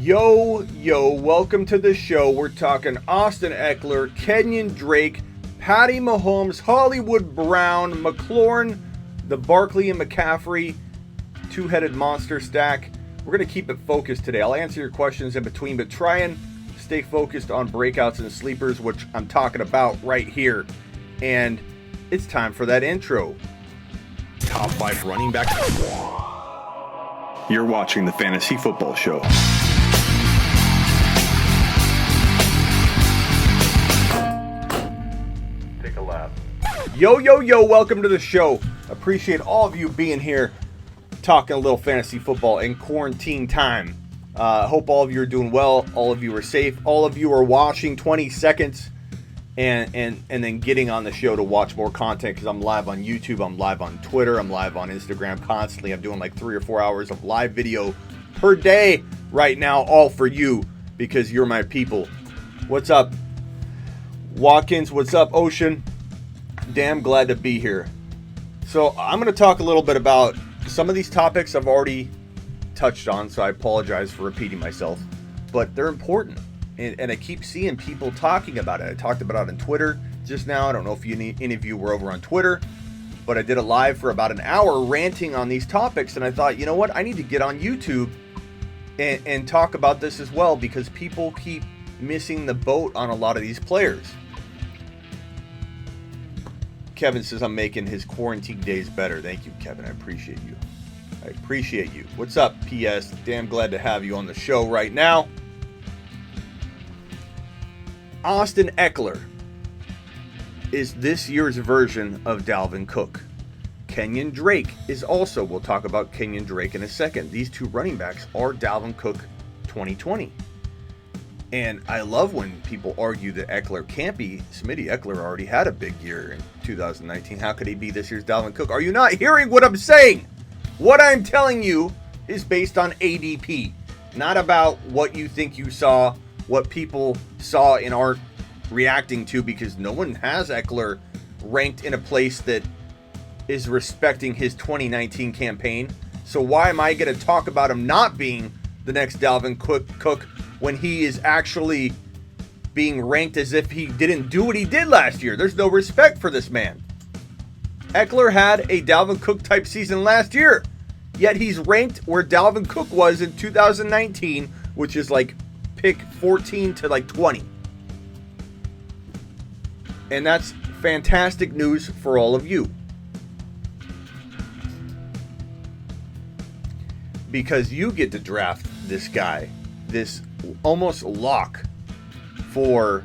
Yo, welcome to the show. We're talking Austin Eckler, Kenyan Drake, Patty Mahomes, Hollywood Brown, McLaurin, the Barkley and McCaffrey two-headed monster stack. We're going to keep it focused today. I'll answer your questions in between, but try and stay focused on breakouts and sleepers, which I'm talking about right here. And it's time for that intro. Top 5 running backs. You're watching the Fantasy Football Show. Take a lap. Yo, welcome to the show. Appreciate all of you being here, talking a little fantasy football in quarantine time. Hope all of you are doing well. All of you are safe. All of you are watching 20 seconds and then getting on the show to watch more content, because I'm live on YouTube, I'm live on Twitter, I'm live on Instagram constantly. I'm doing like 3 or 4 hours of live video per day right now, all for you, because you're my people. What's up, Watkins? What's up, Ocean? Damn glad to be here. So I'm going to talk a little bit about some of these topics I've already touched on, so I apologize for repeating myself, but they're important. And I keep seeing people talking about it. I talked about it on Twitter just now. I don't know if any of you were over on Twitter, but I did a live for about an hour ranting on these topics. And I thought, you know what? I need to get on YouTube and talk about this as well, because people keep missing the boat on a lot of these players. Kevin says I'm making his quarantine days better. Thank you, Kevin. I appreciate you. What's up, PS? Damn glad to have you on the show right now. Austin Eckler is this year's version of Dalvin Cook. Kenyan Drake is also, we'll talk about Kenyan Drake in a second. These two running backs are Dalvin Cook 2020. And I love when people argue that Eckler can't be. Smitty, Eckler already had a big year in 2019. How could he be this year's Dalvin Cook? Are you not hearing what I'm saying? What I'm telling you is based on ADP, not about what you think you saw, what people saw and aren't reacting to, because no one has Eckler ranked in a place that is respecting his 2019 campaign. So why am I going to talk about him not being the next Dalvin Cook when he is actually being ranked as if he didn't do what he did last year? There's no respect for this man. Eckler had a Dalvin Cook type season last year, yet he's ranked where Dalvin Cook was in 2019, which is like pick 14 to like 20. And that's fantastic news for all of you, because you get to draft this guy, this almost lock for,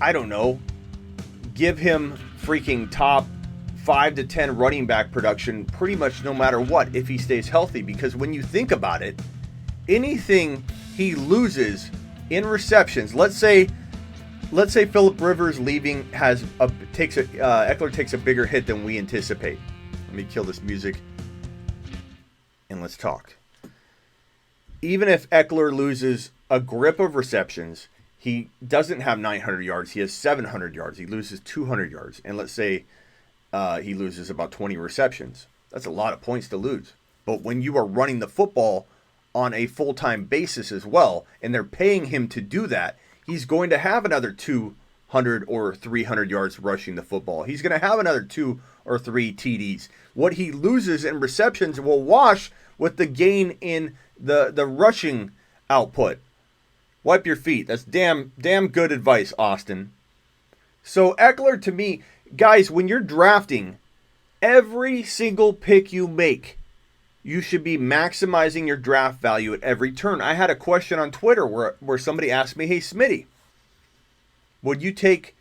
I don't know, give him freaking top 5 to 10 running back production pretty much no matter what, if he stays healthy. Because when you think about it, anything he loses in receptions, let's say Phillip Rivers leaving Eckler takes a bigger hit than we anticipate. Let me kill this music and let's talk. Even if Eckler loses a grip of receptions, he doesn't have 900 yards, he has 700 yards, he loses 200 yards, and let's say he loses about 20 receptions. That's a lot of points to lose. But when you are running the football on a full-time basis as well, and they're paying him to do that, he's going to have another 200 or 300 yards rushing the football. He's going to have another 2 or 3 TDs. What he loses in receptions will wash with the gain in the rushing output. Wipe your feet. That's damn good advice, Austin. So Eckler, to me, guys, when you're drafting, every single pick you make, you should be maximizing your draft value at every turn. I had a question on Twitter where somebody asked me, hey, Smitty, would you take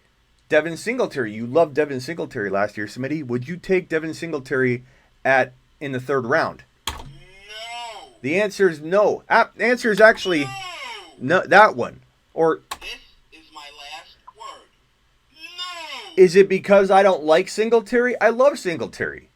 Devin Singletary? You loved Devin Singletary last year, Smitty. Would you take Devin Singletary in the 3rd round? No. The answer is no. The answer is actually no, that one. Or This is my last word. No. is it because I don't like Singletary? I love Singletary.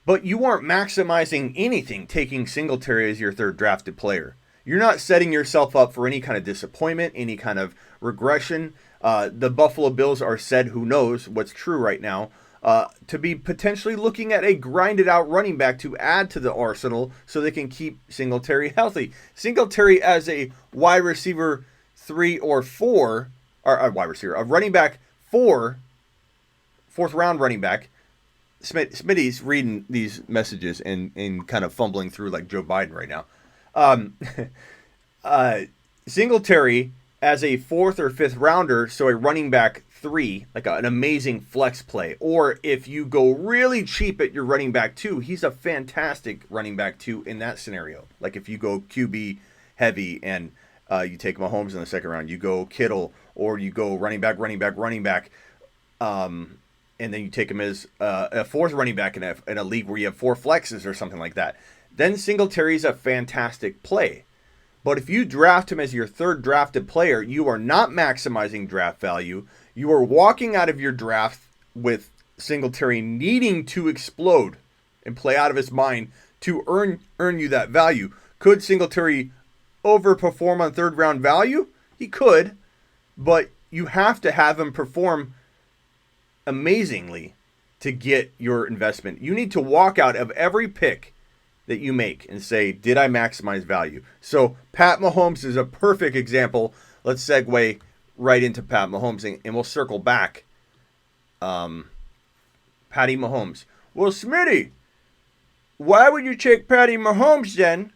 But you aren't maximizing anything taking Singletary as your 3rd drafted player. You're not setting yourself up for any kind of disappointment, any kind of regression. The Buffalo Bills are said, who knows what's true right now, to be potentially looking at a grinded out running back to add to the arsenal so they can keep Singletary healthy. Singletary as a wide receiver 3 or 4, or a wide receiver, a running back 4, fourth round running back. Smitty's reading these messages and kind of fumbling through like Joe Biden right now. Singletary as a 4th or 5th rounder, so a running back 3, like an amazing flex play. Or if you go really cheap at your running back 2, he's a fantastic running back 2 in that scenario. Like if you go QB heavy and you take Mahomes in the 2nd round, you go Kittle, or you go running back, and then you take him as a 4th running back in a league where you have 4 flexes or something like that. Then Singletary's a fantastic play. But if you draft him as your 3rd drafted player, you are not maximizing draft value. You are walking out of your draft with Singletary needing to explode and play out of his mind to earn you that value. Could Singletary overperform on 3rd round value? He could, but you have to have him perform amazingly to get your investment. You need to walk out of every pick that you make and say, did I maximize value? So Pat Mahomes is a perfect example. Let's segue right into Pat Mahomes and we'll circle back. Patty Mahomes. Well, Smitty, why would you take Patty Mahomes then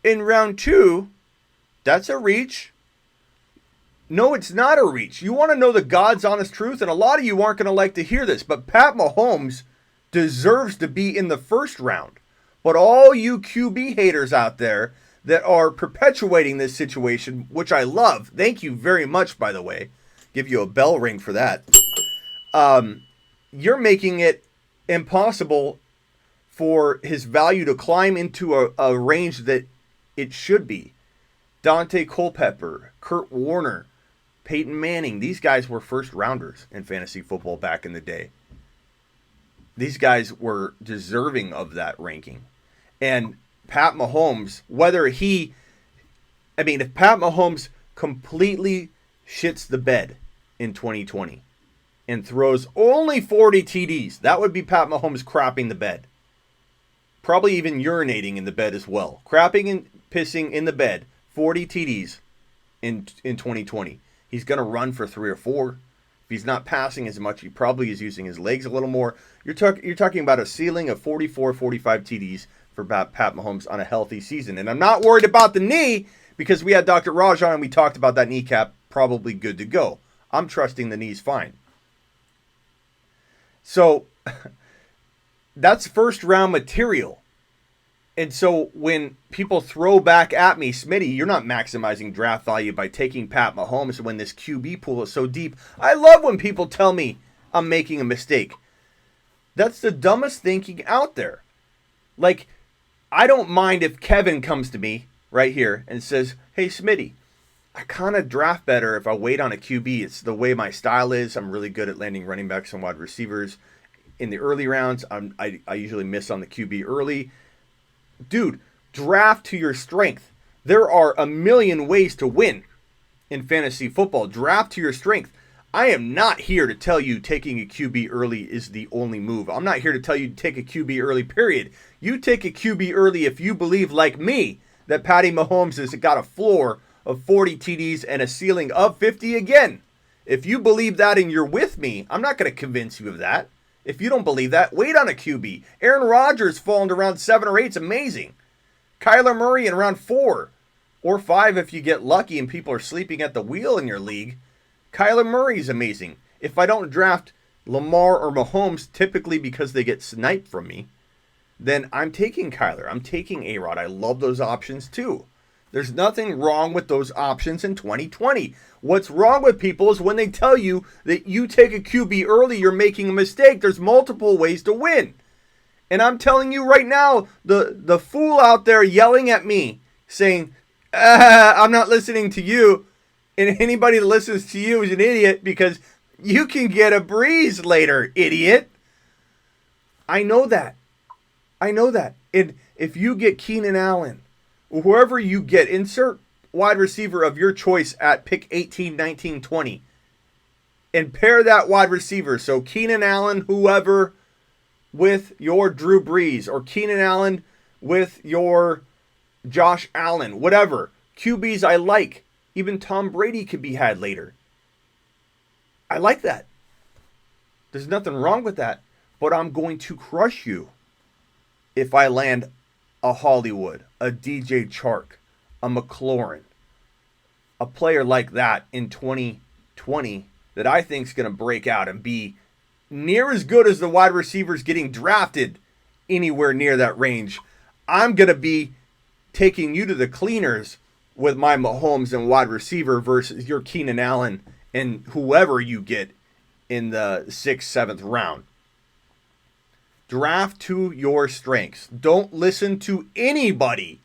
in round 2? That's a reach. No, it's not a reach. You want to know the God's honest truth, and a lot of you aren't going to like to hear this, but Pat Mahomes deserves to be in the 1st round. But all you QB haters out there that are perpetuating this situation, which I love, thank you very much, by the way, give you a bell ring for that, you're making it impossible for his value to climb into a range that it should be. Dante Culpepper, Kurt Warner, Peyton Manning, these guys were 1st rounders in fantasy football back in the day. These guys were deserving of that ranking. And Pat Mahomes, if Pat Mahomes completely shits the bed in 2020 and throws only 40 TDs, that would be Pat Mahomes crapping the bed. Probably even urinating in the bed as well. Crapping and pissing in the bed, 40 TDs in 2020. He's going to run for 3 or 4. If he's not passing as much, he probably is using his legs a little more. You're talking about a ceiling of 44, 45 TDs for Pat Mahomes on a healthy season. And I'm not worried about the knee because we had Dr. Raj on and we talked about that kneecap, probably good to go. I'm trusting the knee's fine. So that's 1st round material. And so when people throw back at me, Smitty, you're not maximizing draft value by taking Pat Mahomes when this QB pool is so deep. I love when people tell me I'm making a mistake. That's the dumbest thinking out there. Like, I don't mind if Kevin comes to me right here and says, hey, Smitty, I kind of draft better if I wait on a QB. It's the way my style is. I'm really good at landing running backs and wide receivers. In the early rounds, I usually miss on the QB early. Dude, draft to your strength. There are a million ways to win in fantasy football. Draft to your strength. I am not here to tell you taking a QB early is the only move. I'm not here to tell you to take a QB early, period. You take a QB early if you believe, like me, that Patty Mahomes has got a floor of 40 TDs and a ceiling of 50 again. If you believe that and you're with me, I'm not going to convince you of that. If you don't believe that, wait on a QB. Aaron Rodgers falling to round 7 or 8 is amazing. Kyler Murray in round 4 or 5 if you get lucky and people are sleeping at the wheel in your league. Kyler Murray is amazing. If I don't draft Lamar or Mahomes, typically because they get sniped from me, then I'm taking Kyler. I'm taking A-Rod. I love those options too. There's nothing wrong with those options in 2020. What's wrong with people is when they tell you that you take a QB early, you're making a mistake. There's multiple ways to win. And I'm telling you right now, the fool out there yelling at me saying, I'm not listening to you. And anybody that listens to you is an idiot because you can get a breeze later, idiot. I know that. And if you get Keenan Allen, whoever you get, insert wide receiver of your choice at pick 18, 19, 20. and pair that wide receiver. So Keenan Allen, whoever, with your Drew Brees, or Keenan Allen with your Josh Allen, whatever. QBs I like. Even Tom Brady could be had later. I like that. There's nothing wrong with that. But I'm going to crush you if I land a Hollywood, a DJ Chark, a McLaurin, a player like that in 2020 that I think is going to break out and be near as good as the wide receivers getting drafted anywhere near that range. I'm going to be taking you to the cleaners with my Mahomes and wide receiver versus your Keenan Allen and whoever you get in the 6th, 7th round. Draft to your strengths. Don't listen to anybody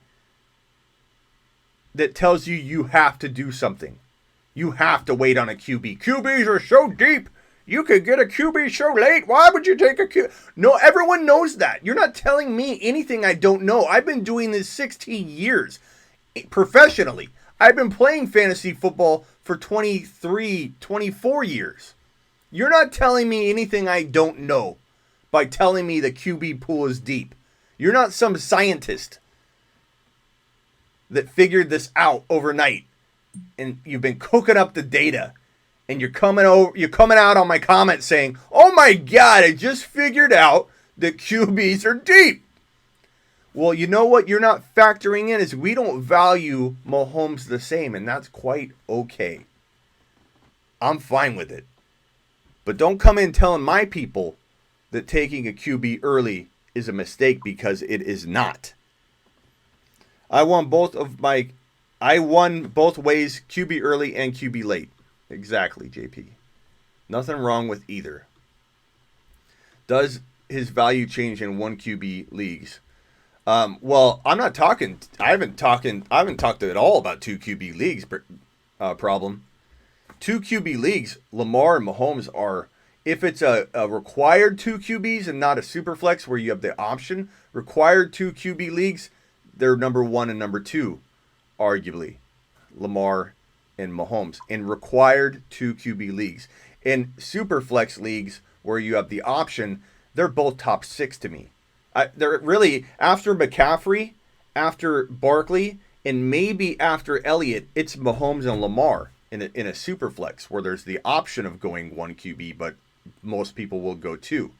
that tells you you have to do something. You have to wait on a QB. QBs are so deep. You could get a QB so late. Why would you take a QB? No, everyone knows that. You're not telling me anything I don't know. I've been doing this 16 years professionally. I've been playing fantasy football for 23, 24 years. You're not telling me anything I don't know by telling me the QB pool is deep. You're not some scientist that figured this out overnight and you've been cooking up the data and you're coming out on my comments saying, "Oh my God, I just figured out that QBs are deep." Well, you know what you're not factoring in is we don't value Mahomes the same, and that's quite okay. I'm fine with it. But don't come in telling my people that taking a QB early is a mistake, because it is not. I won both ways, QB early and QB late. Exactly, JP. Nothing wrong with either. Does his value change in one QB leagues? Well, I haven't talked at all about 2 QB leagues problem. 2 QB leagues, Lamar and Mahomes are, if it's a required 2 QBs and not a super flex where you have the option, required 2 QB leagues, they're number 1 and number 2, arguably, Lamar and Mahomes. In required 2 QB leagues. In super flex leagues where you have the option, they're both top 6 to me. They're really, after McCaffrey, after Barkley, and maybe after Elliott, it's Mahomes and Lamar in a super flex where there's the option of going 1 QB, but most people will go 2.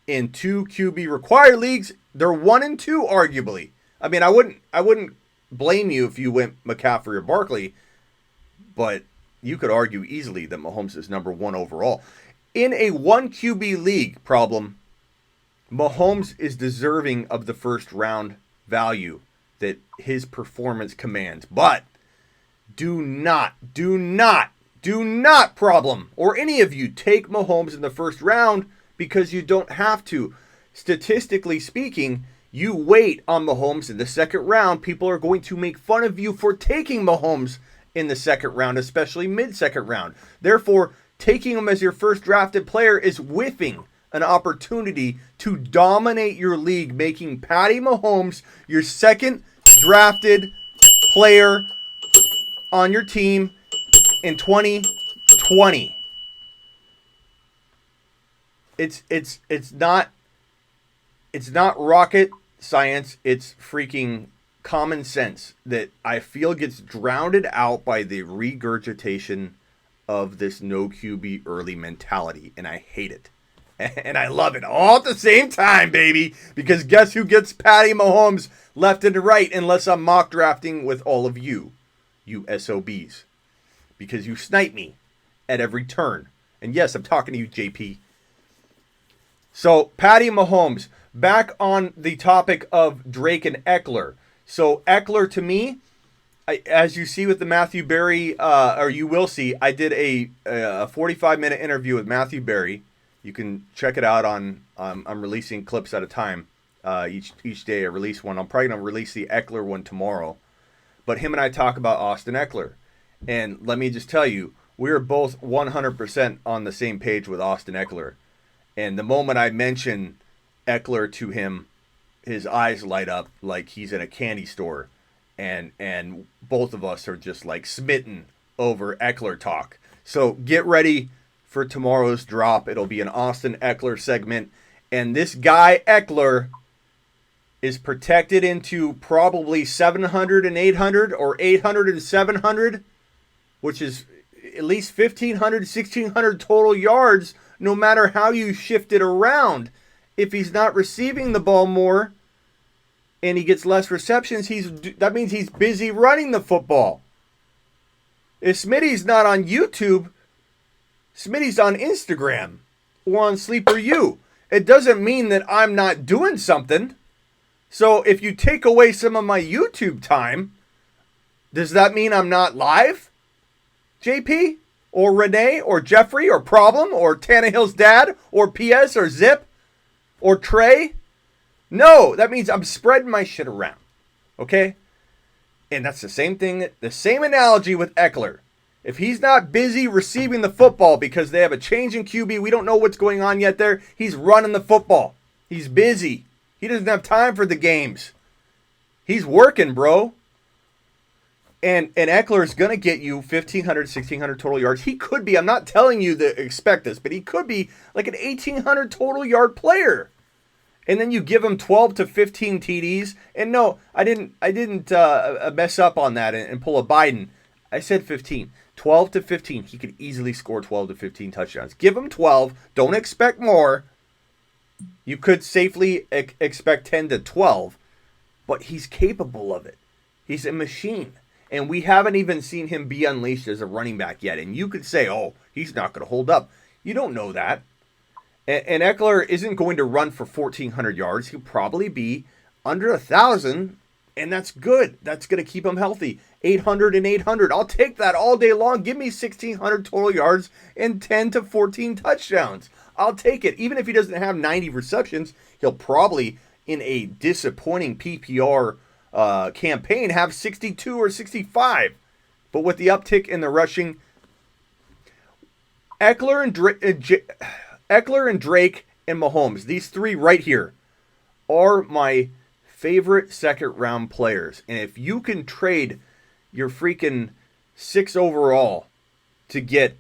In 2 QB required leagues, they're 1 and 2 arguably. I mean, I wouldn't blame you if you went McCaffrey or Barkley, but you could argue easily that Mahomes is number 1 overall. In a 1 QB league problem, Mahomes is deserving of the first round value that his performance commands. But do not, problem, or any of you, take Mahomes in the first round because you don't have to. Statistically speaking, you wait on Mahomes in the second round, people are going to make fun of you for taking Mahomes in the second round, especially mid-second round. Therefore, taking him as your first drafted player is whiffing an opportunity to dominate your league, making Patty Mahomes your second drafted player on your team in 2020. It's not rocket science, it's freaking common sense that I feel gets drowned out by the regurgitation of this no QB early mentality, and I hate it. And I love it all at the same time, baby. Because guess who gets Patty Mahomes left and right unless I'm mock drafting with all of you SOBs. Because you snipe me at every turn. And yes, I'm talking to you, JP. So, Patty Mahomes, back on the topic of Drake and Eckler. So, Eckler to me, as you see with the Matthew Berry, or you will see, I did a 45-minute interview with Matthew Berry. You can check it out on, I'm releasing clips at a time. Each day I release one. I'm probably going to release the Eckler one tomorrow. But him and I talk about Austin Eckler. And let me just tell you, we are both 100% on the same page with Austin Eckler. And the moment I mention Eckler to him, his eyes light up like he's in a candy store. And both of us are just like smitten over Eckler talk. So get ready for tomorrow's drop. It'll be an Austin Eckler segment. And this guy, Eckler, is protected into probably 700 and 800 or 800 and 700, which is at least 1,500, 1,600 total yards, no matter how you shift it around. If he's not receiving the ball more and he gets less receptions, that means he's busy running the football. If Smitty's not on YouTube, Smitty's on Instagram or on Sleeper U. It doesn't mean that I'm not doing something. So if you take away some of my YouTube time, does that mean I'm not live? JP? Or Renee? Or Jeffrey? Or Problem? Or Tannehill's dad? Or PS? Or Zip? Or Trey? No, that means I'm spreading my shit around. Okay? And that's the same thing, the same analogy with Eckler. If he's not busy receiving the football because they have a change in QB, we don't know what's going on yet there, he's running the football. He's busy. He doesn't have time for the games. He's working, bro. And Eckler is going to get you 1,500, 1,600 total yards. He could be, I'm not telling you to expect this, but he could be like an 1,800 total yard player. And then you give him 12 to 15 TDs. And no, I didn't mess up on that and pull a Biden. I said 15. 12 to 15. He could easily score 12 to 15 touchdowns. Give him 12. Don't expect more. You could safely expect 10 to 12. But he's capable of it. He's a machine. And we haven't even seen him be unleashed as a running back yet. And you could say, oh, he's not going to hold up. You don't know that. And Eckler isn't going to run for 1,400 yards. He'll probably be under 1,000. And that's good. That's going to keep him healthy. 800 and 800. I'll take that all day long. Give me 1,600 total yards and 10 to 14 touchdowns. I'll take it. Even if he doesn't have 90 receptions, he'll probably, in a disappointing PPR campaign, have 62 or 65. But with the uptick in the rushing, Eckler and Drake and Mahomes, these three right here, are my favorite second round players. And if you can trade your freaking 6 overall to get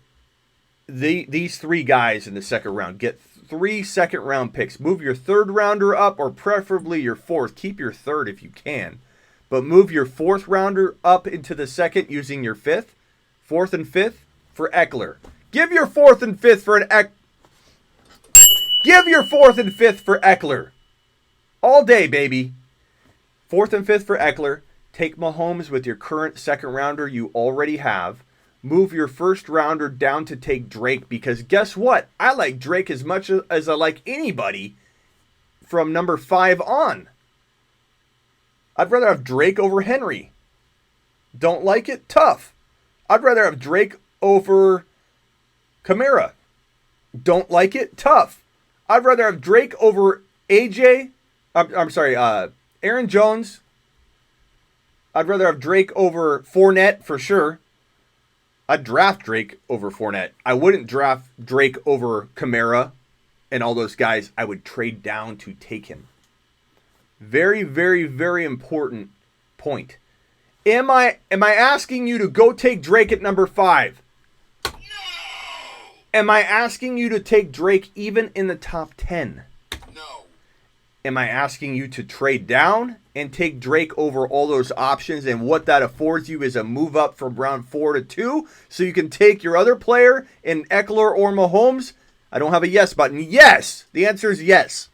these three guys in the second round, get 3 second round picks, move your third rounder up, or preferably your fourth. Keep your third if you can, but move your fourth rounder up into the second using your fourth and fifth for Eckler. Give your fourth and fifth for Give your fourth and fifth for Eckler. All day, baby. Fourth and fifth for Eckler. Take Mahomes with your current second rounder you already have. Move your first rounder down to take Drake, because guess what? I like Drake as much as I like anybody from number 5 on. I'd rather have Drake over Henry. Don't like it? Tough. I'd rather have Drake over Kamara. Don't like it? Tough. I'd rather have Drake over Aaron Jones. I'd rather have Drake over Fournette for sure. I'd draft Drake over Fournette. I wouldn't draft Drake over Kamara and all those guys. I would trade down to take him. Very, very, very important point. Am I asking you to go take Drake at number 5? No! Am I asking you to take Drake even in the top 10? No. Am I asking you to trade down and take Drake over all those options? And what that affords you is a move up from round 4 to 2, so you can take your other player in Eckler or Mahomes? I don't have a yes button. Yes! The answer is yes.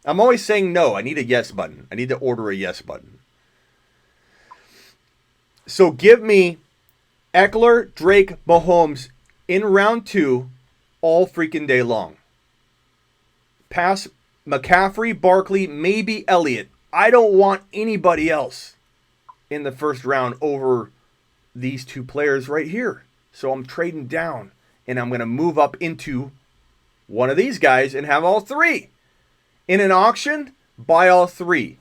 I'm always saying no. I need a yes button. I need to order a yes button. So give me Eckler, Drake, Mahomes in round 2 all freaking day long. Pass McCaffrey, Barkley, maybe Elliott. I don't want anybody else in the first round over these 2 players right here. So I'm trading down, and I'm going to move up into one of these guys and have all 3. In an auction, buy all 3.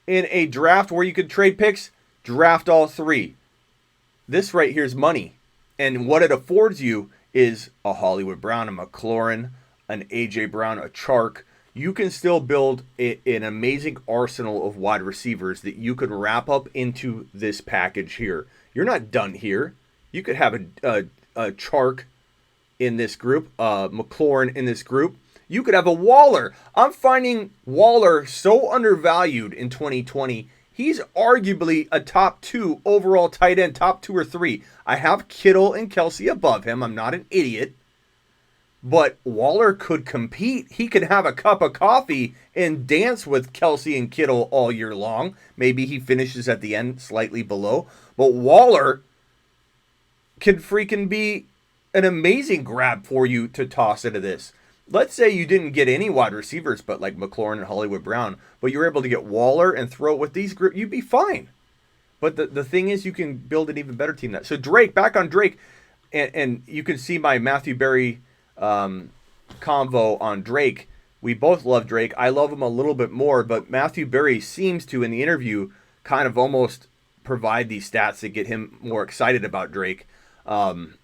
In a draft where you can trade picks, draft all 3. This right here is money. And what it affords you is a Hollywood Brown, a McLaurin, an A.J. Brown, a Chark. You can still build an amazing arsenal of wide receivers that you could wrap up into this package here. You're not done here. You could have a Chark in this group, McLaurin in this group. You could have a Waller. I'm finding Waller so undervalued in 2020. He's arguably a top 2 overall tight end, top 2 or 3. I have Kittle and Kelsey above him. I'm not an idiot. But Waller could compete. He could have a cup of coffee and dance with Kelsey and Kittle all year long. Maybe he finishes at the end slightly below. But Waller can freaking be an amazing grab for you to toss into this. Let's say you didn't get any wide receivers but like McLaurin and Hollywood Brown, but you were able to get Waller and throw it with these groups, you'd be fine. But the thing is, you can build an even better team than that. So Drake, back on Drake, and you can see my Matthew Berry convo on Drake. We both love Drake. I love him a little bit more, but Matthew Berry seems to, in the interview, kind of almost provide these stats that get him more excited about Drake, and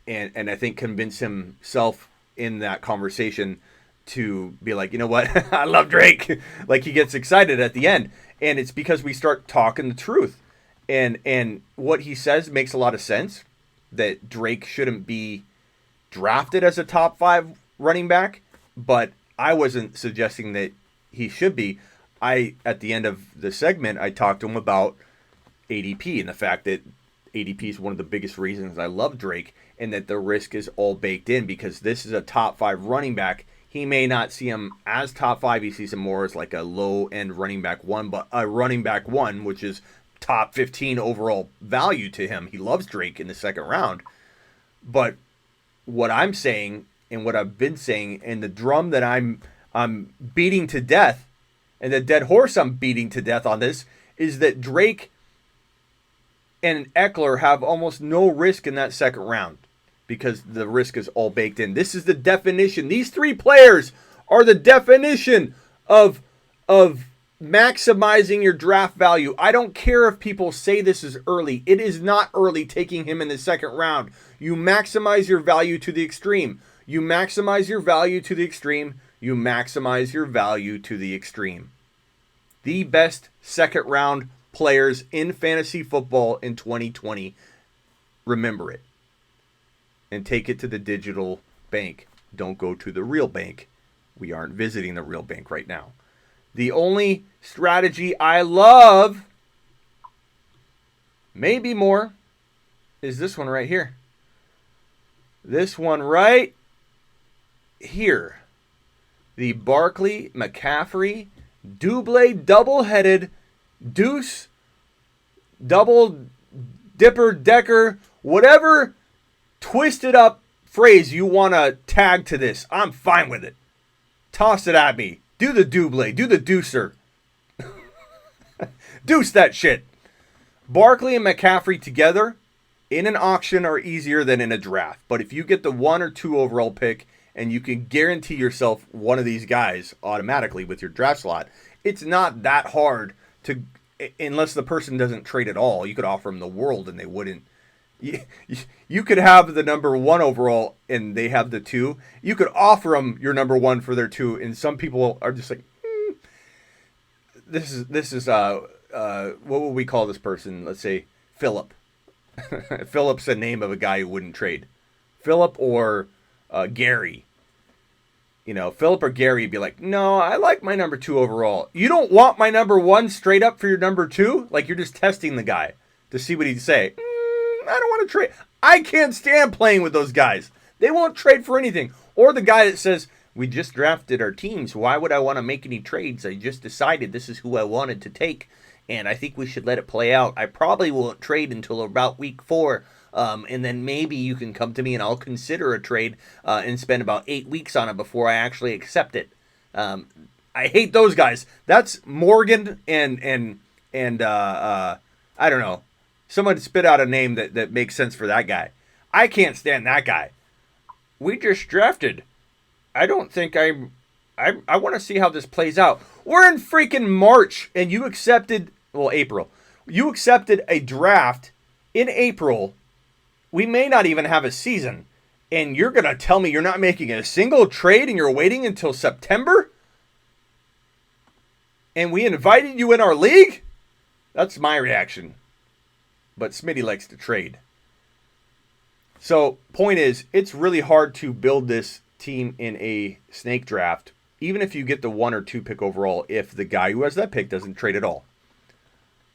I think convince himself in that conversation to be like, you know what, I love Drake. Like, he gets excited at the end, and it's because we start talking the truth, and what he says makes a lot of sense, that Drake shouldn't be drafted as a top 5 running back, but I wasn't suggesting that he should be. At the end of the segment, I talked to him about ADP and the fact that ADP is one of the biggest reasons I love Drake, and that the risk is all baked in because this is a top 5 running back. He may not see him as top 5. He sees him more as like a low-end running back 1, but a running back 1, which is top 15 overall value to him. He loves Drake in the second round. But what I'm saying and what I've been saying, and the drum that I'm beating to death, and the dead horse I'm beating to death on this, is that Drake and Eckler have almost no risk in that second round because the risk is all baked in. This is the definition. These 3 players are the definition of maximizing your draft value. I don't care if people say this is early. It is not early taking him in the second round. You maximize your value to the extreme. You maximize your value to the extreme. You maximize your value to the extreme. The best second round players in fantasy football in 2020. Remember it. And take it to the digital bank. Don't go to the real bank. We aren't visiting the real bank right now. The only strategy I love, maybe more, is this one right here. This one right here. The Barkley, McCaffrey, double-headed, deuce, double dipper, decker, whatever twisted up phrase you want to tag to this. I'm fine with it. Toss it at me. Do the double, do the deucer. Deuce that shit. Barkley and McCaffrey together in an auction are easier than in a draft. But if you get the 1 or 2 overall pick and you can guarantee yourself one of these guys automatically with your draft slot, it's not that hard to, unless the person doesn't trade at all. You could offer them the world and they wouldn't. You could have the number 1 overall and they have the 2. You could offer them your number 1 for their 2, and some people are just like, this is what would we call this person? Let's say Philip. Philip's a name of a guy who wouldn't trade. Philip or Gary. You know, Philip or Gary would be like, no, I like my number 2 overall. You don't want my number 1 straight up for your number 2? Like, you're just testing the guy to see what he'd say. I don't want to trade. I can't stand playing with those guys. They won't trade for anything. Or the guy that says, we just drafted our teams. Why would I want to make any trades? I just decided this is who I wanted to take, and I think we should let it play out. I probably won't trade until about week 4, and then maybe you can come to me and I'll consider a trade and spend about 8 weeks on it before I actually accept it. I hate those guys. That's Morgan and I don't know. Someone spit out a name that makes sense for that guy. I can't stand that guy. We just drafted. I don't think I want to see how this plays out. We're in freaking March, and you accepted, April. You accepted a draft in April. We may not even have a season, and you're going to tell me you're not making a single trade and you're waiting until September? And we invited you in our league? That's my reaction. But Smitty likes to trade. So, point is, it's really hard to build this team in a snake draft, even if you get the 1 or 2 pick overall, if the guy who has that pick doesn't trade at all.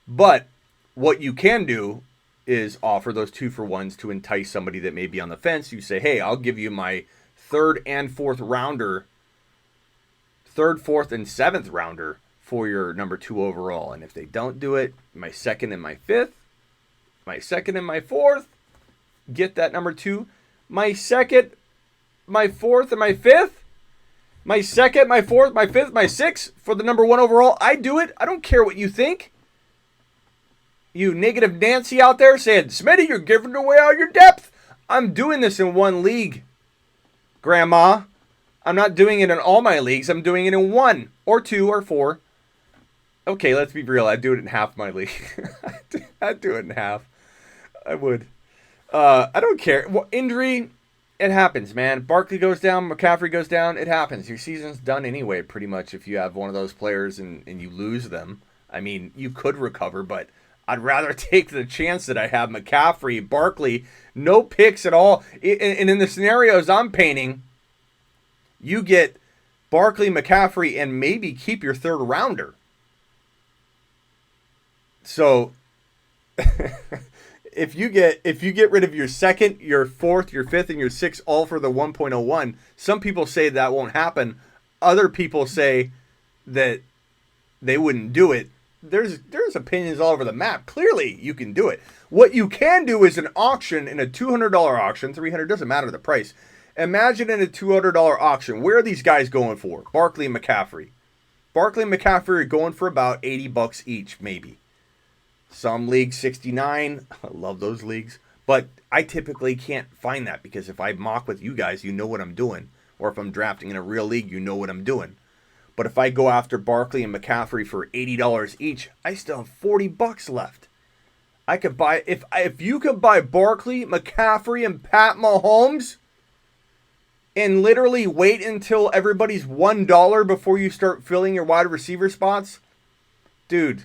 But what you can do is offer those 2-for-1s to entice somebody that may be on the fence. You say, hey, I'll give you my 3rd and 4th rounder, 3rd, 4th, and 7th rounder for your number 2 overall. And if they don't do it, my 2nd and my 5th, my 2nd and my 4th, get that number 2. My 2nd, my 4th, and my 5th. My 2nd, my 4th, my 5th, my 6th for the number 1 overall. I do it. I don't care what you think. You negative Nancy out there saying, Smitty, you're giving away all your depth. I'm doing this in 1 league, Grandma. I'm not doing it in all my leagues. I'm doing it in 1 or 2 or 4. Okay, let's be real. I'd do it in half my league. I'd do it in half. I would. I don't care. Well, injury, it happens, man. Barkley goes down. McCaffrey goes down. It happens. Your season's done anyway, pretty much, if you have one of those players and you lose them. I mean, you could recover, but I'd rather take the chance that I have McCaffrey, Barkley, no picks at all. And in the scenarios I'm painting, you get Barkley, McCaffrey, and maybe keep your 3rd rounder. So if you get rid of your 2nd, your 4th, your 5th, and your 6th all for the 1.01, some people say that won't happen. Other people say that they wouldn't do it. There's opinions all over the map. Clearly, you can do it. What you can do is an auction, in a $200 auction, $300 doesn't matter the price. Imagine in a $200 auction, where are these guys going for? Barkley and McCaffrey. Barkley and McCaffrey are going for about $80 each, maybe. Some leagues, $69. I love those leagues. But I typically can't find that, because if I mock with you guys, you know what I'm doing. Or if I'm drafting in a real league, you know what I'm doing. But if I go after Barkley and McCaffrey for $80 each, I still have $40 left. I could buy, if you could buy Barkley, McCaffrey, and Pat Mahomes, and literally wait until everybody's $1 before you start filling your wide receiver spots, dude,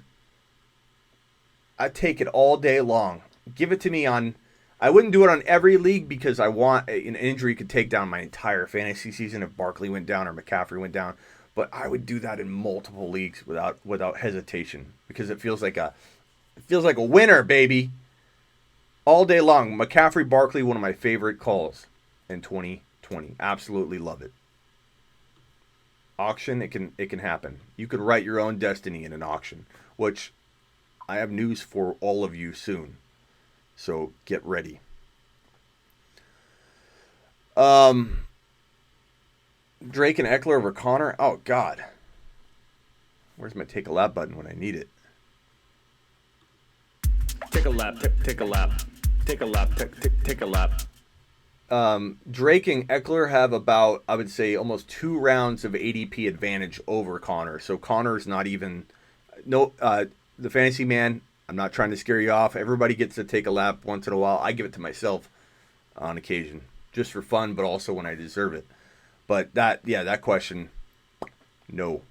I take it all day long. Give it to me on. I wouldn't do it on every league, because I want an injury could take down my entire fantasy season if Barkley went down or McCaffrey went down. But I would do that in multiple leagues without hesitation, because it feels like a winner, baby. All day long. McCaffrey, Barkley, one of my favorite calls in 2020. Absolutely love it. Auction, it can happen. You could write your own destiny in an auction, which I have news for all of you soon. So get ready. Drake and Eckler over Connor. Oh, God. Where's my take a lap button when I need it? Take a lap, take a lap, take a lap, take a lap. Drake and Eckler have about, I would say, almost 2 rounds of ADP advantage over Connor. So Connor's not even, the fantasy man, I'm not trying to scare you off. Everybody gets to take a lap once in a while. I give it to myself on occasion, just for fun, but also when I deserve it. But that question, no.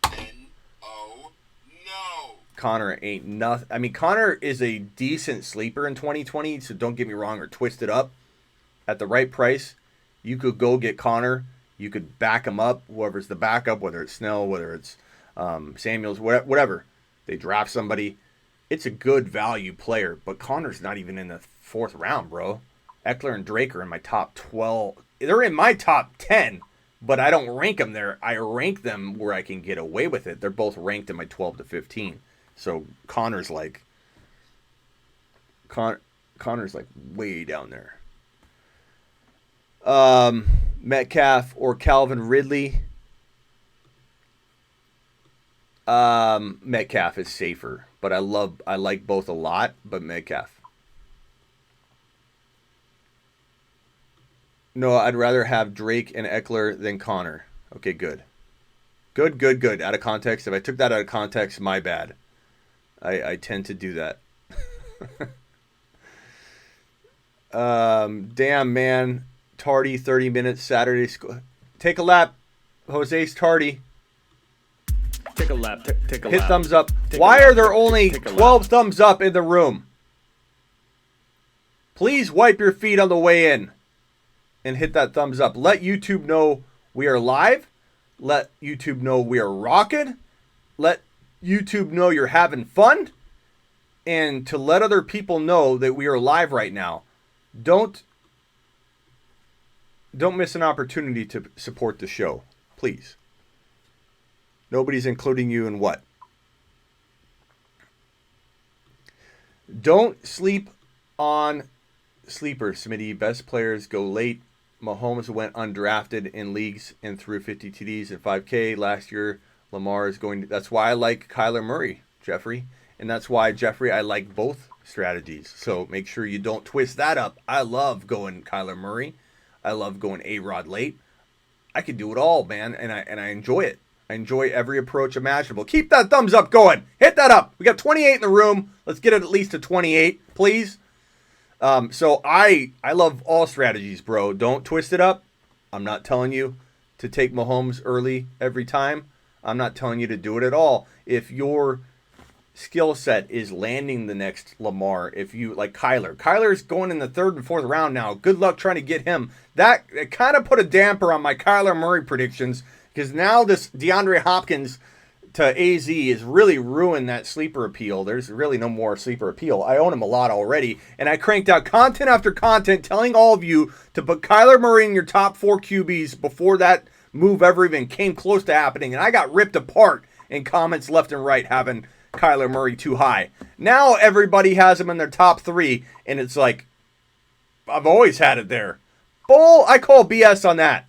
N-O, no. Connor ain't nothing. I mean, Connor is a decent sleeper in 2020, so don't get me wrong, or twist it up. At the right price, you could go get Connor. You could back him up, whoever's the backup, whether it's Snell, whether it's Samuels, whatever. They draft somebody. It's a good value player, but Connor's not even in the 4th round, bro. Eckler and Drake are in my top 12. They're in my top 10, but I don't rank them there. I rank them where I can get away with it. They're both ranked in my 12 to 15. So Connor's like way down there. Metcalf or Calvin Ridley. Metcalf is safer, but I like both a lot, but Metcalf. No, I'd rather have Drake and Eckler than Connor. Okay, good. Good. Out of context. If I took that out of context, my bad. I tend to do that. Damn, man. Tardy, 30 minutes, Saturday school. Take a lap. Jose's tardy. Take a lap, take a Hit lap. thumbs up. Take a Why lap, are there only take a lap. 12 thumbs up in the room? Please wipe your feet on the way in and hit that thumbs up. Let YouTube know we are live. Let YouTube know we are rocking. Let YouTube know you're having fun. And to let other people know that we are live right now. Don't miss an opportunity to support the show. Please. Nobody's including you in what? Don't sleep on sleepers, Smitty. Best players go late. Mahomes went undrafted in leagues and threw 50 TDs at 5K. Last year, Lamar is going to... That's why I like Kyler Murray, Jeffrey. And that's why, Jeffrey, I like both strategies. So make sure you don't twist that up. I love going Kyler Murray. I love going A-Rod late. I can do it all, man, and I enjoy it. I enjoy every approach imaginable. Keep that thumbs up going. Hit that up. We got 28 in the room. Let's get it at least to 28, please. So I love all strategies, bro. Don't twist it up. I'm not telling you to take Mahomes early every time. I'm not telling you to do it at all. If your skill set is landing the next Lamar, if you like Kyler's going in the 3rd and 4th round now. Good luck trying to get him. That it kind of put a damper on my Kyler Murray predictions because now this DeAndre Hopkins to AZ has really ruined that sleeper appeal. There's really no more sleeper appeal. I own him a lot already, and I cranked out content after content telling all of you to put Kyler Murray in your top 4 QBs before that move ever even came close to happening, and I got ripped apart in comments left and right having Kyler Murray too high. Now everybody has him in their top 3, and it's like, I've always had it there. Bull, I call BS on that.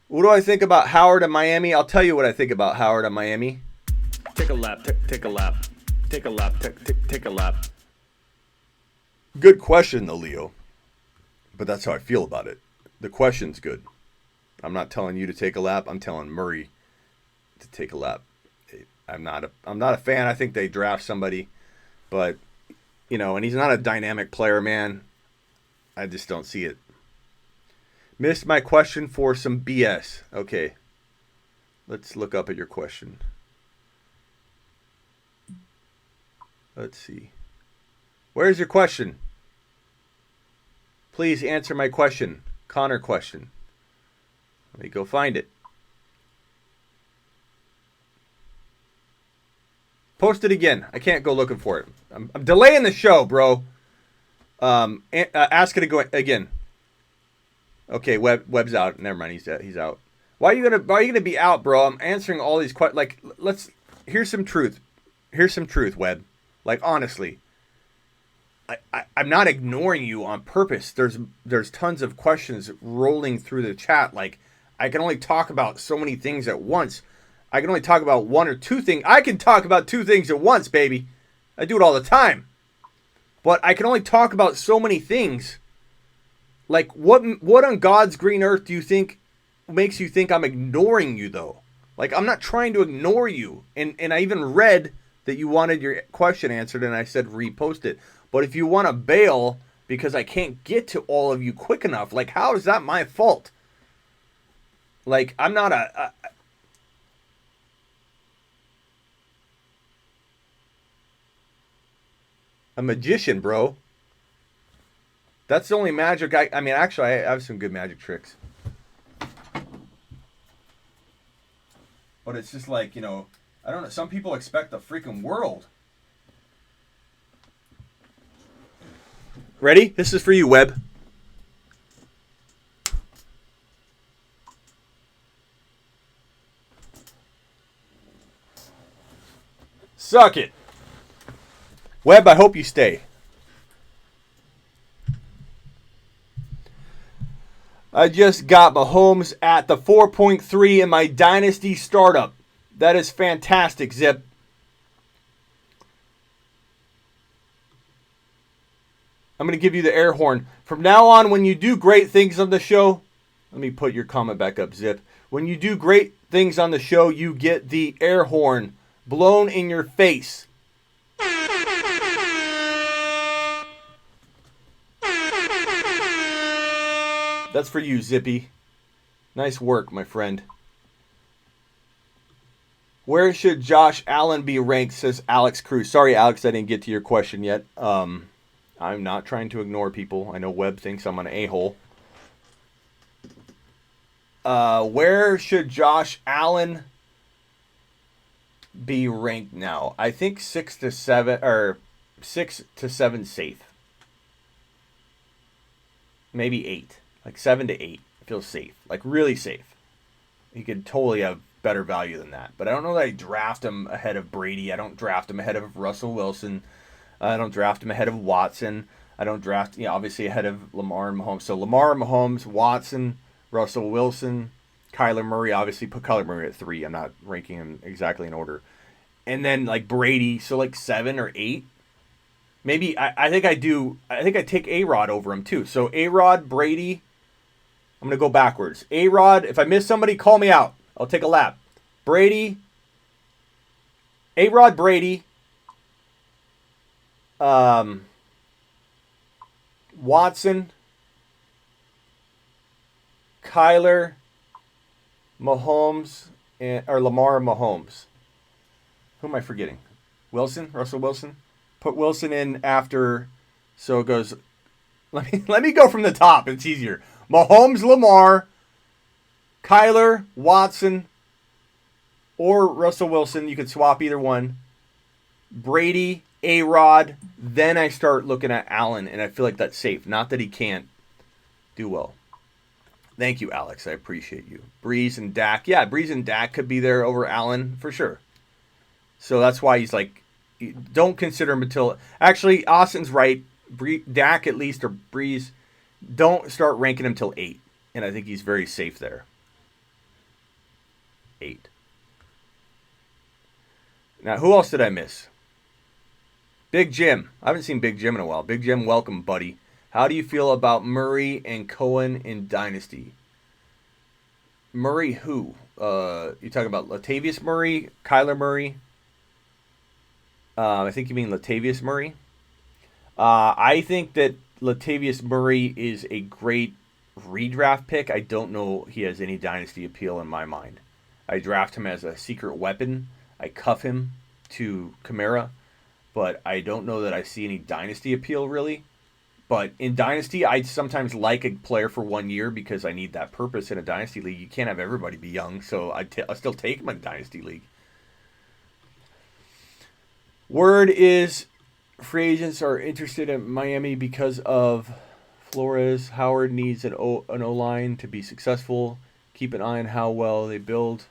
What do I think about Howard and Miami? I'll tell you what I think about Howard and Miami. Take a lap. Take a lap. Take a lap. Take a lap. Good question, though, Leo. But that's how I feel about it. The question's good. I'm not telling you to take a lap. I'm telling Murray to take a lap. I'm not a fan. I think they draft somebody, but and he's not a dynamic player, man. I just don't see it. Missed my question for some BS. Okay. Let's look up at your question. Let's see. Where's your question? Please answer my question. Connor question. Let me go find it. Post it again. I can't go looking for it. I'm delaying the show, bro. Ask it again. Okay, Webb's out. Never mind. He's out. Why are you gonna be out, bro? I'm answering all these questions. Like, here's some truth. Here's some truth, Webb. Like, honestly, I'm not ignoring you on purpose. There's tons of questions rolling through the chat. Like, I can only talk about so many things at once. I can only talk about 1 or 2 things. I can talk about 2 things at once, baby. I do it all the time. But I can only talk about so many things. Like, what on God's green earth do you think makes you think I'm ignoring you, though? Like, I'm not trying to ignore you. And I even read that you wanted your question answered, and I said repost it. But if you want to bail because I can't get to all of you quick enough, like, how is that my fault? Like, I'm not a magician, bro. That's the only magic I mean, actually, I have some good magic tricks. But it's just like, I don't know. Some people expect the freaking world. Ready? This is for you, Webb. Suck it. Webb, I hope you stay. I just got Mahomes at the 4.3 in my Dynasty startup. That is fantastic, Zip. I'm going to give you the air horn. From now on, when you do great things on the show, let me put your comment back up, Zip. When you do great things on the show, you get the air horn blown in your face. That's for you, Zippy. Nice work, my friend. Where should Josh Allen be ranked, says Alex Cruz. Sorry, Alex, I didn't get to your question yet. I'm not trying to ignore people. I know Webb thinks I'm an a-hole. Where should Josh Allen be ranked now? I think 6 to 7 safe. Maybe 8. Like 7 to 8 feels safe. Like really safe. He could totally have better value than that. But I don't know that I draft him ahead of Brady. I don't draft him ahead of Russell Wilson. I don't draft him ahead of Watson. I don't draft, obviously ahead of Lamar and Mahomes. So Lamar, Mahomes, Watson, Russell Wilson, Kyler Murray. Obviously put Kyler Murray at 3. I'm not ranking him exactly in order. And then like Brady, so like 7 or 8. Maybe I think I take A-Rod over him too. So A-Rod, Brady. I'm going to go backwards. A-Rod, if I miss somebody, call me out. I'll take a lap. Brady. A-Rod, Brady. Watson. Kyler. Mahomes. Or Lamar Mahomes. Who am I forgetting? Wilson? Russell Wilson? Put Wilson in after. So it goes. Let me go from the top. It's easier. Mahomes, Lamar, Kyler, Watson, or Russell Wilson. You could swap either one. Brady, A-Rod. Then I start looking at Allen, and I feel like that's safe. Not that he can't do well. Thank you, Alex. I appreciate you. Breeze and Dak. Yeah, Breeze and Dak could be there over Allen for sure. So that's why he's like, don't consider him until. Actually, Austin's right. Dak at least, or Breeze. Don't start ranking him till 8. And I think he's very safe there. 8. Now, who else did I miss? Big Jim. I haven't seen Big Jim in a while. Big Jim, welcome, buddy. How do you feel about Murray and Cohen in Dynasty? Murray who? You talking about Latavius Murray? Kyler Murray? I think you mean Latavius Murray. I think that Latavius Murray is a great redraft pick. I don't know he has any dynasty appeal in my mind. I draft him as a secret weapon. I cuff him to Kamara, but I don't know that I see any dynasty appeal really. But in dynasty, I sometimes like a player for 1 year because I need that purpose in a dynasty league. You can't have everybody be young, so I still take him in a dynasty league. Word is free agents are interested in Miami because of Flores. Howard needs an O-line to be successful. Keep an eye on how well they build.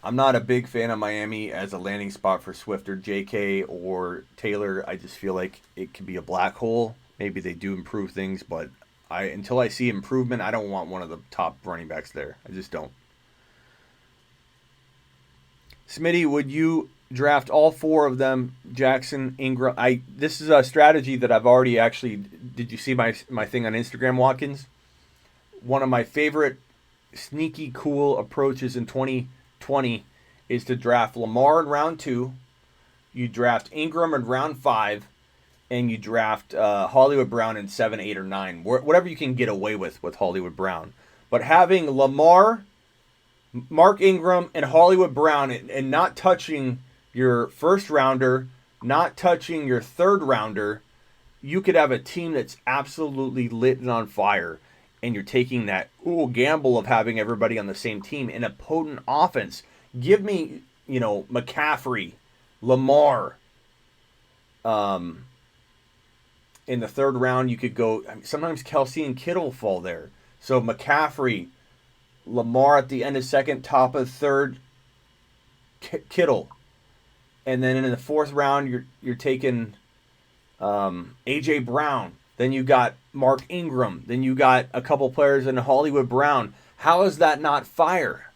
I'm not a big fan of Miami as a landing spot for Swift or JK or Taylor. I just feel like it could be a black hole. Maybe they do improve things, but until I see improvement, I don't want one of the top running backs there. I just don't. Smitty, would you draft all 4 of them? Jackson, Ingram. This is a strategy that I've already actually. Did you see my thing on Instagram, Watkins? One of my favorite sneaky cool approaches in 2020 is to draft Lamar in round 2. You draft Ingram in round 5, and you draft Hollywood Brown in 7, 8, or 9. Whatever you can get away with Hollywood Brown. But having Lamar, Mark Ingram, and Hollywood Brown, and not touching your first rounder, not touching your third rounder, you could have a team that's absolutely lit and on fire, and you're taking that gamble of having everybody on the same team in a potent offense. Give me, McCaffrey, Lamar. In the third round, you could go. Sometimes Kelsey and Kittle fall there. So McCaffrey, Lamar at the end of second, top of third, Kittle. And then in the fourth round, you're taking A.J. Brown. Then you got Mark Ingram. Then you got a couple players in Hollywood Brown. How is that not fire?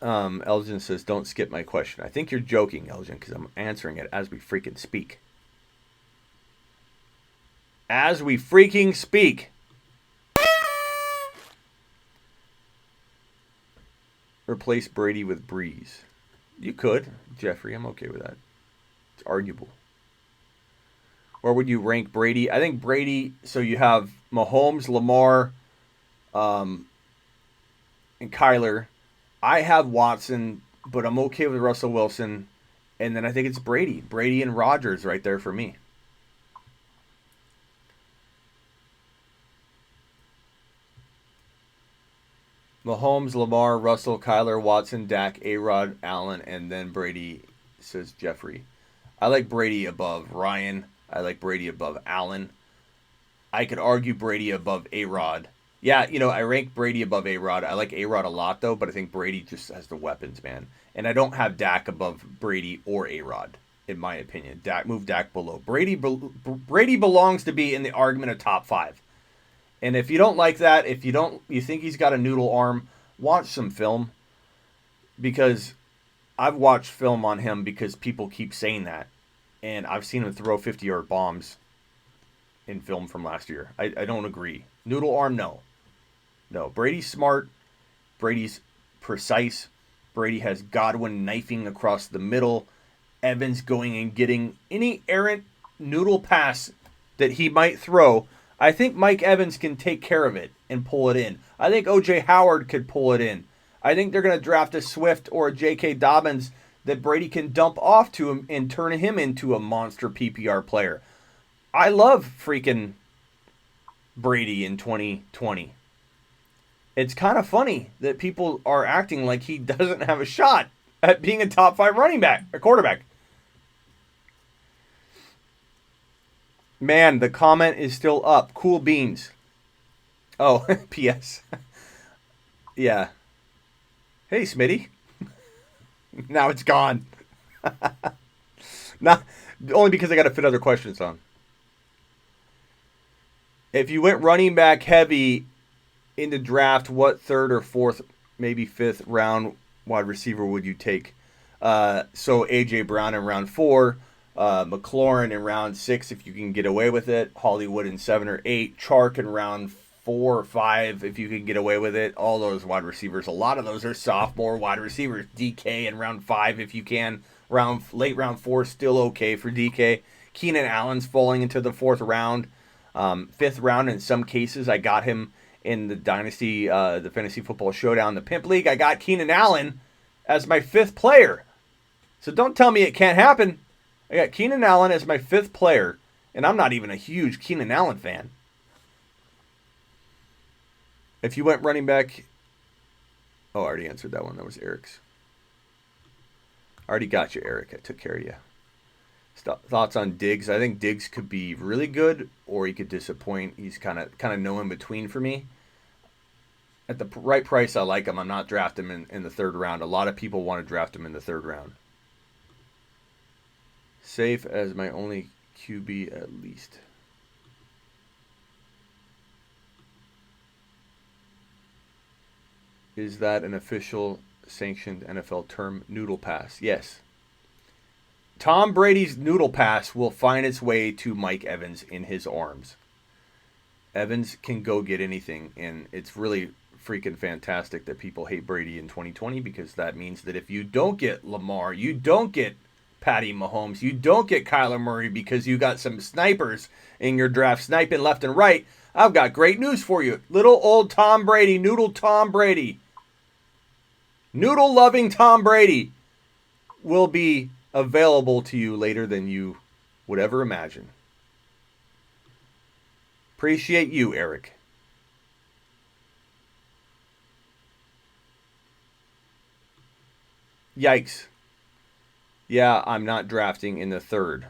Elgin says, don't skip my question. I think you're joking, Elgin, because I'm answering it as we freaking speak. As we freaking speak. Replace Brady with Breeze. You could, Jeffrey. I'm okay with that. It's arguable. Where would you rank Brady? I think Brady, so you have Mahomes, Lamar, and Kyler. I have Watson, but I'm okay with Russell Wilson. And then I think it's Brady. Brady and Rodgers right there for me. Mahomes, Lamar, Russell, Kyler, Watson, Dak, A-Rod, Allen, and then Brady, says Jeffrey. I like Brady above Ryan. I like Brady above Allen. I could argue Brady above A-Rod. Yeah, I rank Brady above A-Rod. I like A-Rod a lot, though, but I think Brady just has the weapons, man. And I don't have Dak above Brady or A-Rod, in my opinion. Move Dak below. Brady belongs to be in the argument of top 5. And if you don't like that, if you think he's got a noodle arm, watch some film. Because I've watched film on him because people keep saying that. And I've seen him throw 50-yard bombs in film from last year. I don't agree. Noodle arm, no. No, Brady's smart. Brady's precise. Brady has Godwin knifing across the middle. Evans going and getting any errant noodle pass that he might throw. I think Mike Evans can take care of it and pull it in. I think O.J. Howard could pull it in. I think they're going to draft a Swift or a J.K. Dobbins that Brady can dump off to him and turn him into a monster PPR player. I love freaking Brady in 2020. It's kind of funny that people are acting like he doesn't have a shot at being a top 5 running back, a quarterback. Man, the comment is still up. Cool beans. Oh, P.S. Yeah. Hey, Smitty. Now it's gone. Not only because I got to fit other questions on. If you went running back heavy in the draft, what 3rd or 4th, maybe 5th round wide receiver would you take? So A.J. Brown in round 4. McLaurin in round 6 if you can get away with it. Hollywood in 7 or 8. Chark in round 4 or 5 if you can get away with it. All those wide receivers. A lot of those are sophomore wide receivers. DK in round 5 if you can. Late round 4 still okay for DK. Keenan Allen's falling into the 4th round. 5th round in some cases. I got him in the Dynasty, the Fantasy Football Showdown, the Pimp League. I got Keenan Allen as my 5th player. So don't tell me it can't happen. I got Keenan Allen as my 5th player, and I'm not even a huge Keenan Allen fan. If you went running back... Oh, I already answered that one. That was Eric's. I already got you, Eric. I took care of you. Thoughts on Diggs? I think Diggs could be really good, or he could disappoint. He's kind of no in between for me. At the right price, I like him. I'm not drafting him in the 3rd round. A lot of people want to draft him in the 3rd round. Safe as my only QB at least. Is that an official sanctioned NFL term? Noodle pass. Yes. Tom Brady's noodle pass will find its way to Mike Evans in his arms. Evans can go get anything, and it's really freaking fantastic that people hate Brady in 2020 because that means that if you don't get Lamar, you don't get Patty Mahomes, you don't get Kyler Murray because you got some snipers in your draft sniping left and right. I've got great news for you. Little old Tom Brady, noodle Tom Brady, noodle-loving Tom Brady will be available to you later than you would ever imagine. Appreciate you, Eric. Yikes. Yeah, I'm not drafting in the 3rd.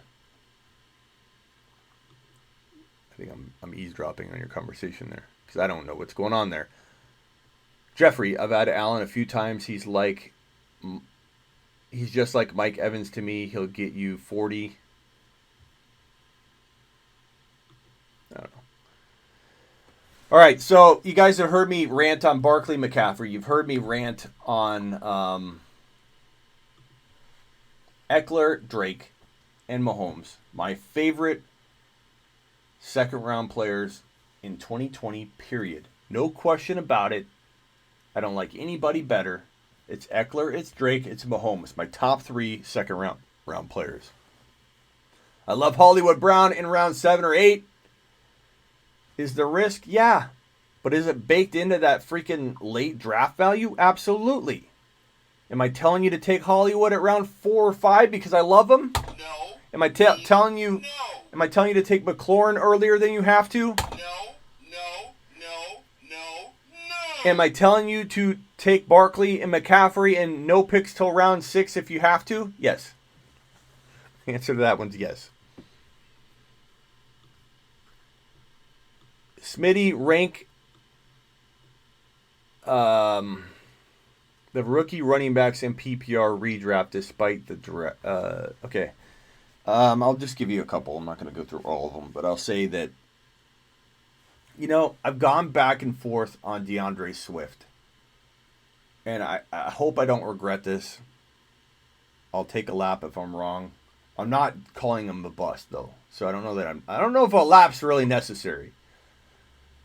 I think I'm eavesdropping on your conversation there because I don't know what's going on there. Jeffrey, I've had Allen a few times. He's just like Mike Evans to me. He'll get you 40. I don't know. All right, so you guys have heard me rant on Barkley, McCaffrey. You've heard me rant on Eckler, Drake, and Mahomes. My favorite 2nd-round players in 2020, period. No question about it. I don't like anybody better. It's Eckler, it's Drake, it's Mahomes. My top 3 2nd-round players. I love Hollywood Brown in round 7 or 8. Is the risk? Yeah. But is it baked into that freaking late draft value? Absolutely. Am I telling you to take Hollywood at round 4 or 5 because I love him? No. Am I telling you? No. Am I telling you to take McLaurin earlier than you have to? No. No. No. No. No. Am I telling you to take Barkley and McCaffrey and no picks till round 6 if you have to? Yes. The answer to that one's yes. Smitty, rank the rookie running backs in PPR redraft despite the draft. Okay. I'll just give you a couple. I'm not going to go through all of them, but I'll say that, I've gone back and forth on DeAndre Swift. And I hope I don't regret this. I'll take a lap if I'm wrong. I'm not calling him a bust, though. So I don't know if a lap's really necessary.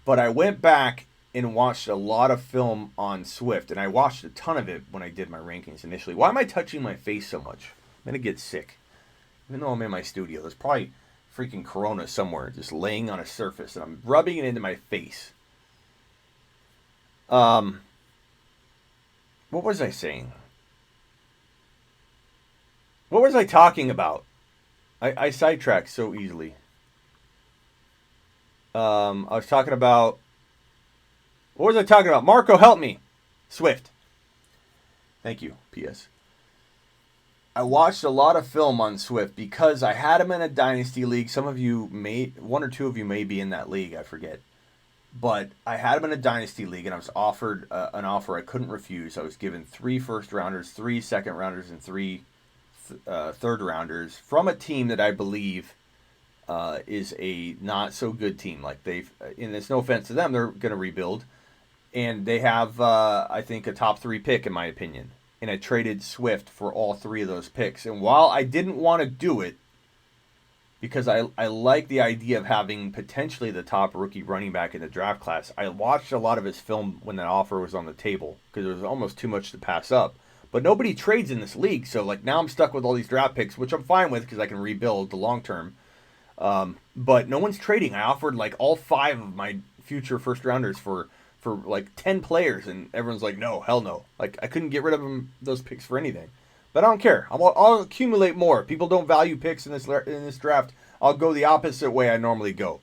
But I went back and watched a lot of film on Swift, and I watched a ton of it when I did my rankings initially. Why am I touching my face so much? I'm going to get sick. Even though I'm in my studio, there's probably freaking corona somewhere just laying on a surface, and I'm rubbing it into my face. What was I saying? What was I talking about? I sidetrack so easily. I was talking about... What was I talking about? Marco, help me. Swift. Thank you. P.S. I watched a lot of film on Swift because I had him in a dynasty league. Some of you one or two of you may be in that league. I forget. But I had him in a dynasty league, and I was offered an offer I couldn't refuse. I was given 3 first-rounders, 3 second-rounders, and 3 third-rounders from a team that I believe is a not-so-good team. Like and it's no offense to them, they're going to rebuild. And they have, I think, a top 3 pick, in my opinion. And I traded Swift for all 3 of those picks. And while I didn't want to do it, because I like the idea of having potentially the top rookie running back in the draft class, I watched a lot of his film when that offer was on the table, because it was almost too much to pass up. But nobody trades in this league, so now I'm stuck with all these draft picks, which I'm fine with because I can rebuild the long term. But no one's trading. I offered all 5 of my future first rounders for 10 players, and everyone's like, no, hell no. I couldn't get rid of those picks for anything. But I don't care. I'll accumulate more. People don't value picks in this draft. I'll go the opposite way I normally go.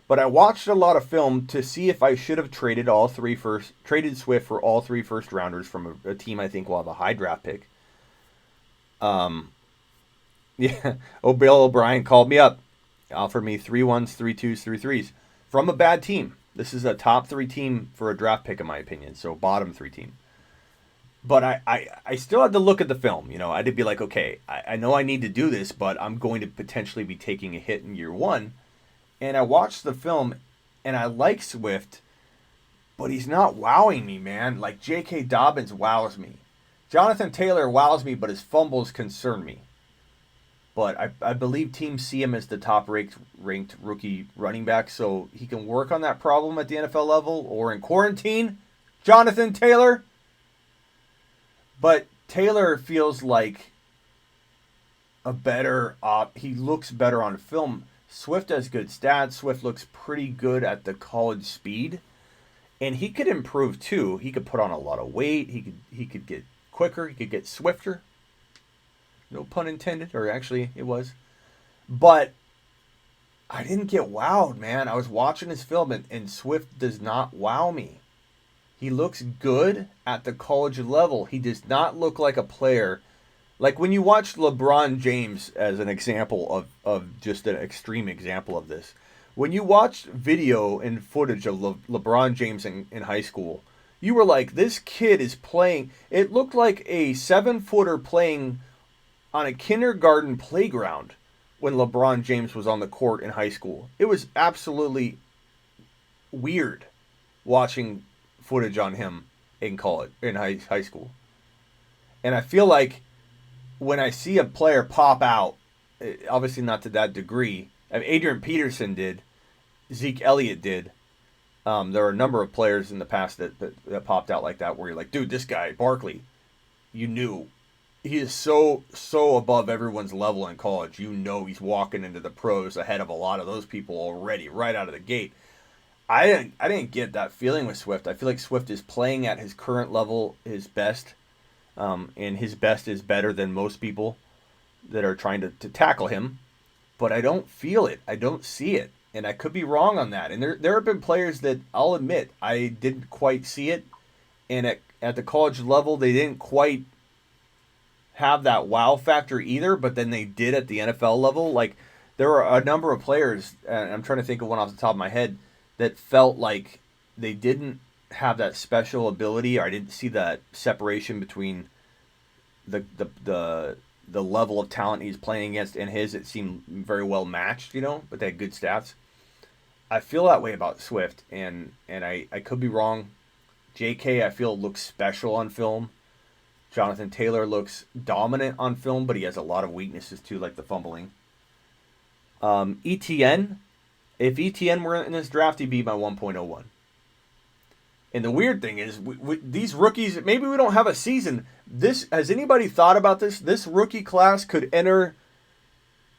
But I watched a lot of film to see if I should have traded traded Swift for all 3 first rounders from a team I think will have a high draft pick. Yeah. Bill O'Brien called me up, offered me 3 1s, 3 2s, 3 3s from a bad team. This is a top 3 team for a draft pick, in my opinion. So bottom 3 team. But I still had to look at the film. I had to be like, okay, I know I need to do this, but I'm going to potentially be taking a hit in year 1. And I watched the film, and I like Swift, but he's not wowing me, man. J.K. Dobbins wows me. Jonathan Taylor wows me, but his fumbles concern me. But I believe teams see him as the top-ranked rookie running back, so he can work on that problem at the NFL level or in quarantine. Jonathan Taylor. But Taylor feels like a better he looks better on film. Swift has good stats. Swift looks pretty good at the college speed. And he could improve too. He could put on a lot of weight. He could get quicker. He could get swifter. No pun intended, or actually it was. But I didn't get wowed, man. I was watching his film, and Swift does not wow me. He looks good at the college level. He does not look like a player. Like when you watch LeBron James as an example of just an extreme example of this. When you watched video and footage of LeBron James in high school, you were like, this kid is playing. It looked like a 7-footer playing on a kindergarten playground when LeBron James was on the court in high school. It was absolutely weird watching footage on him in college, in high school. And I feel like when I see a player pop out, obviously not to that degree, Adrian Peterson did, Zeke Elliott did. There are a number of players in the past that popped out like that, where you're like, dude, this guy, Barkley, you knew. He is so above everyone's level in college. He's walking into the pros ahead of a lot of those people already, right out of the gate. I didn't get that feeling with Swift. I feel like Swift is playing at his current level, his best, and his best is better than most people that are trying to tackle him. But I don't feel it. I don't see it. And I could be wrong on that. And there have been players that I'll admit I didn't quite see it. And at the college level, they didn't quite have that wow factor either. But then they did at the NFL level. Like, there were a number of players, and I'm trying to think of one off the top of my head, that felt like they didn't have that special ability, or I didn't see that separation between the level of talent he's playing against and his. It seemed very well matched, but they had good stats. I feel that way about Swift, and I could be wrong. JK, I feel, looks special on film. Jonathan Taylor looks dominant on film, but he has a lot of weaknesses too, like the fumbling. ETN, if ETN were in this draft, he'd be my 1.01. And the weird thing is, these rookies, maybe we don't have a season. Has anybody thought about this? This rookie class could enter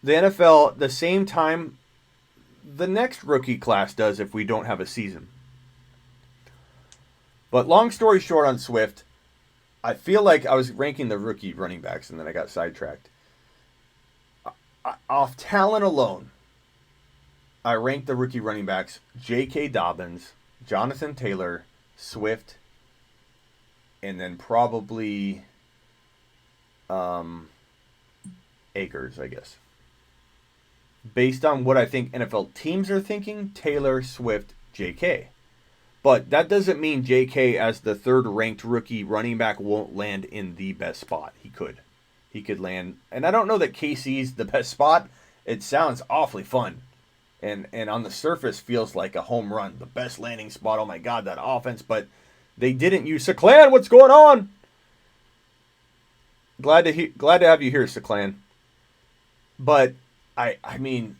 the NFL the same time the next rookie class does if we don't have a season. But long story short on Swift, I feel like I was ranking the rookie running backs and then I got sidetracked. Off talent alone, I ranked the rookie running backs J.K. Dobbins, Jonathan Taylor, Swift, and then probably Akers, I guess. Based on what I think NFL teams are thinking, Taylor, Swift, J.K. But that doesn't mean J.K. as the third-ranked rookie running back won't land in the best spot. He could. He could land. And I don't know that KC's the best spot. It sounds awfully fun. And on the surface feels like a home run. The best landing spot. Oh my God, that offense. But they didn't use Saquon. What's going on? Glad to have you here, Saquon. But I mean,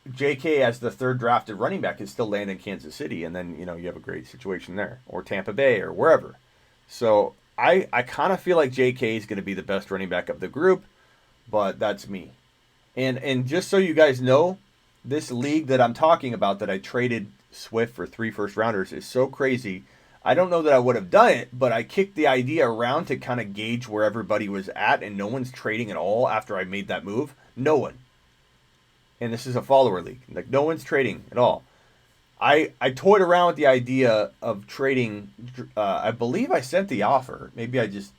JK as the third drafted running back is still landing in Kansas City, and then you have a great situation there, or Tampa Bay, or wherever. So I kind of feel like JK is going to be the best running back of the group, but that's me. And just so you guys know, this league that I'm talking about that I traded Swift for 3 first-rounders is so crazy. I don't know that I would have done it, but I kicked the idea around to kind of gauge where everybody was at, and no one's trading at all after I made that move. No one. And this is a follower league. Like, no one's trading at all. I toyed around with the idea of trading. I believe I sent the offer. Maybe I just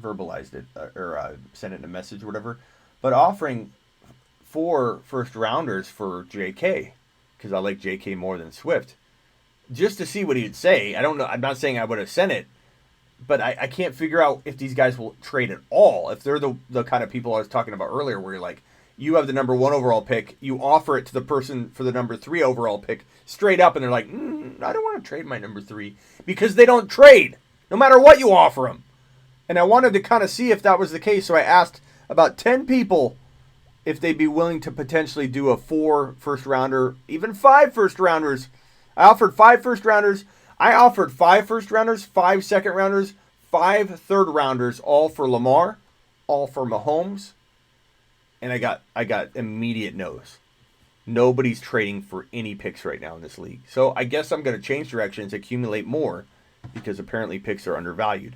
verbalized it or sent it in a message or whatever. But offering 4 first-rounders for JK, because I like JK more than Swift, just to see what he would say. I don't know. I'm not saying I would have sent it, but I can't figure out if these guys will trade at all. If they're the kind of people I was talking about earlier, where you're like, you have the number 1 overall pick, you offer it to the person for the number 3 overall pick straight up, and they're like, I don't want to trade my number 3, because they don't trade, no matter what you offer them. And I wanted to kind of see if that was the case, so I asked about 10 people if they'd be willing to potentially do a 4 first-rounder, even 5 first-rounders. I offered 5 first-rounders. I offered 5 first-rounders, 5 second-rounders, 5 third-rounders, all for Lamar, all for Mahomes. And I got immediate no's. Nobody's trading for any picks right now in this league. So I guess I'm going to change directions, accumulate more, because apparently picks are undervalued.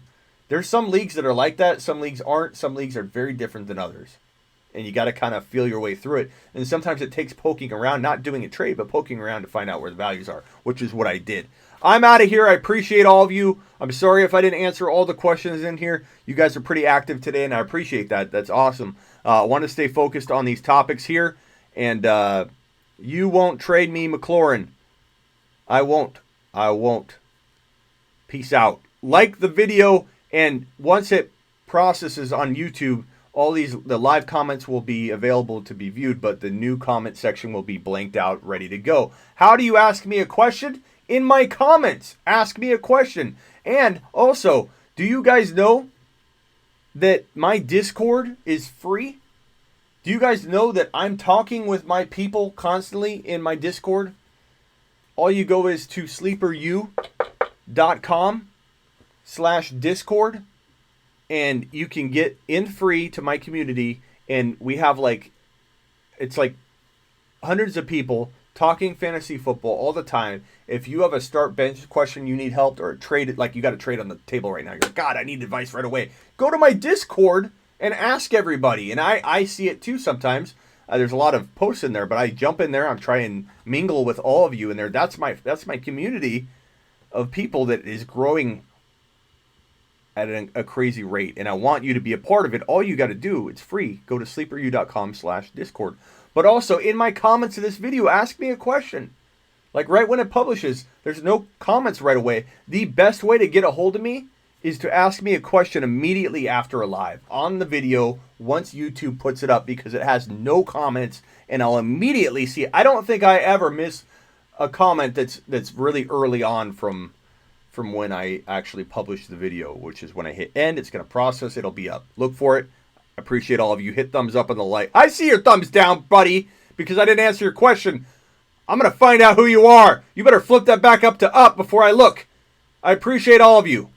There's some leagues that are like that. Some leagues aren't. Some leagues are very different than others. And you got to kind of feel your way through it. And sometimes it takes poking around, not doing a trade, but poking around to find out where the values are, which is what I did. I'm out of here. I appreciate all of you. I'm sorry if I didn't answer all the questions in here. You guys are pretty active today, and I appreciate that. That's awesome. I want to stay focused on these topics here. And you won't trade me, McLaurin. I won't. Peace out. Like the video, and once it processes on YouTube, the live comments will be available to be viewed, but the new comment section will be blanked out, ready to go. How do you ask me a question? In my comments, ask me a question. And also, do you guys know that my Discord is free? Do you guys know that I'm talking with my people constantly in my Discord? All you go is to sleeperu.com/Discord. And you can get in free to my community. And we have it's like hundreds of people talking fantasy football all the time. If you have a start bench question you need help or a trade, like you got a trade on the table right now, you're like, God, I need advice right away. Go to my Discord and ask everybody. And I see it too sometimes. There's a lot of posts in there, but I jump in there. I'm trying to mingle with all of you in there. That's my community of people that is growing at a crazy rate. And I want you to be a part of it. All you got to do, it's free. Go to sleeperu.com/Discord. But also in my comments of this video, ask me a question. Like right when it publishes, there's no comments right away. The best way to get a hold of me is to ask me a question immediately after a live on the video once YouTube puts it up, because it has no comments and I'll immediately see it. I don't think I ever miss a comment that's really early on from when I actually publish the video, which is when I hit end. It's going to process. It'll be up. Look for it. I appreciate all of you. Hit thumbs up on the like. I see your thumbs down, buddy, because I didn't answer your question. I'm going to find out who you are. You better flip that back up to up before I look. I appreciate all of you.